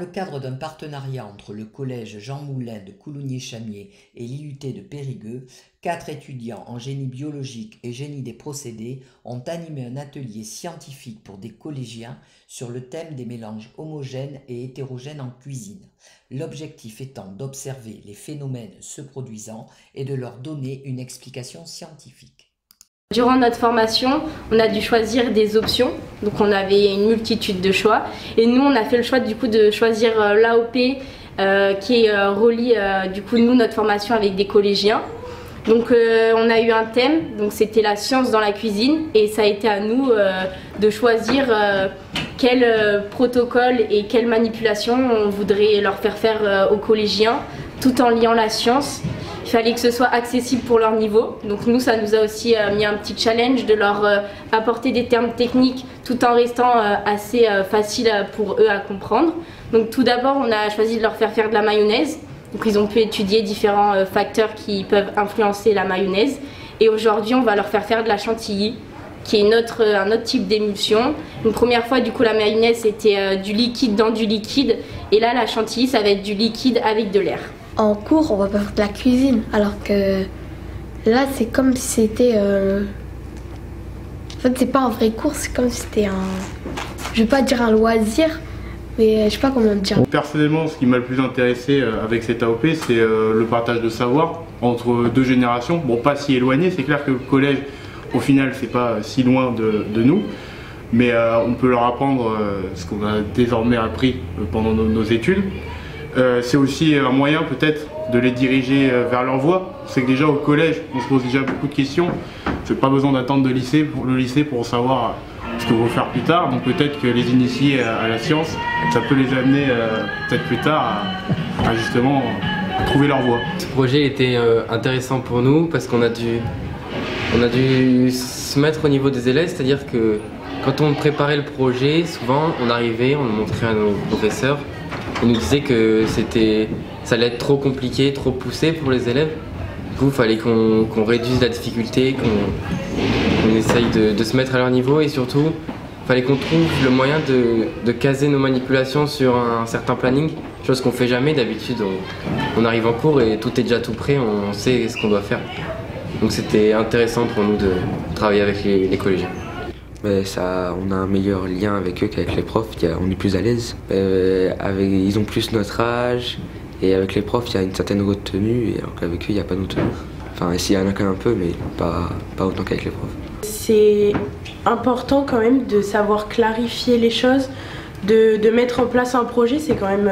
le cadre d'un partenariat entre le collège Jean Moulin de Coulugny-Chamiers et l'IUT de Périgueux, 4 étudiants en génie biologique et génie des procédés ont animé un atelier scientifique pour des collégiens sur le thème des mélanges homogènes et hétérogènes en cuisine. L'objectif étant d'observer les phénomènes se produisant et de leur donner une explication scientifique. Durant notre formation, on a dû choisir des options, donc on avait une multitude de choix et nous on a fait le choix du coup de choisir l'AOP qui relie du coup nous notre formation avec des collégiens. Donc on a eu un thème, donc c'était la science dans la cuisine et ça a été à nous de choisir quel protocole et quelle manipulation on voudrait leur faire aux collégiens tout en liant la science. Il fallait que ce soit accessible pour leur niveau. Donc nous, ça nous a aussi mis un petit challenge de leur apporter des termes techniques tout en restant assez facile pour eux à comprendre. Donc tout d'abord, on a choisi de leur faire de la mayonnaise. Donc ils ont pu étudier différents facteurs qui peuvent influencer la mayonnaise. Et aujourd'hui, on va leur faire de la chantilly, qui est un autre type d'émulsion. Une première fois, du coup, la mayonnaise, c'était du liquide dans du liquide. Et là, la chantilly, ça va être du liquide avec de l'air. En cours, on va faire de la cuisine, alors que là, c'est comme si c'était... En fait, c'est pas un vrai cours, c'est comme si c'était un... Je vais pas dire un loisir, mais je sais pas comment dire. Personnellement, ce qui m'a le plus intéressé avec cette AOP, c'est le partage de savoir entre deux générations. Bon, pas si éloigné, c'est clair que le collège, au final, c'est pas si loin de nous, mais on peut leur apprendre ce qu'on a désormais appris pendant nos études. C'est aussi un moyen peut-être de les diriger vers leur voie. C'est que déjà au collège, on se pose déjà beaucoup de questions. C'est pas besoin d'attendre le lycée pour savoir ce qu'on veut faire plus tard. Donc peut-être que les initier à la science, ça peut les amener peut-être plus tard à justement trouver leur voie. Ce projet était intéressant pour nous parce qu'on a dû se mettre au niveau des élèves, c'est-à-dire que quand on préparait le projet, souvent on arrivait, on le montrait à nos professeurs. Ils nous disaient que ça allait être trop compliqué, trop poussé pour les élèves. Du coup, il fallait qu'on réduise la difficulté, qu'on essaye de se mettre à leur niveau et surtout, il fallait qu'on trouve le moyen de caser nos manipulations sur un certain planning, chose qu'on ne fait jamais. D'habitude, on arrive en cours et tout est déjà tout prêt, on sait ce qu'on doit faire. Donc c'était intéressant pour nous de travailler avec les collégiens. On a un meilleur lien avec eux qu'avec les profs, on est plus à l'aise. Ils ont plus notre âge et avec les profs il y a une certaine retenue alors qu'avec eux il n'y a pas de retenue. Enfin s'il y en a quand même un peu mais pas autant qu'avec les profs. C'est important quand même de savoir clarifier les choses, de mettre en place un projet, c'est quand même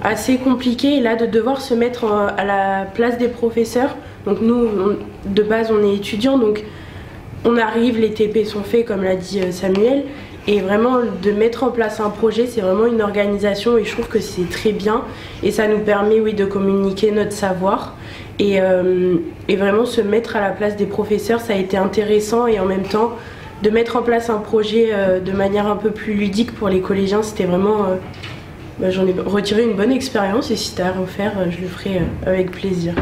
assez compliqué et là de devoir se mettre à la place des professeurs. Donc nous de base on est étudiants donc on arrive, les TP sont faits comme l'a dit Samuel et vraiment de mettre en place un projet c'est vraiment une organisation et je trouve que c'est très bien et ça nous permet de communiquer notre savoir et vraiment se mettre à la place des professeurs ça a été intéressant et en même temps de mettre en place un projet de manière un peu plus ludique pour les collégiens c'était vraiment j'en ai retiré une bonne expérience et si c'était à refaire je le ferai avec plaisir.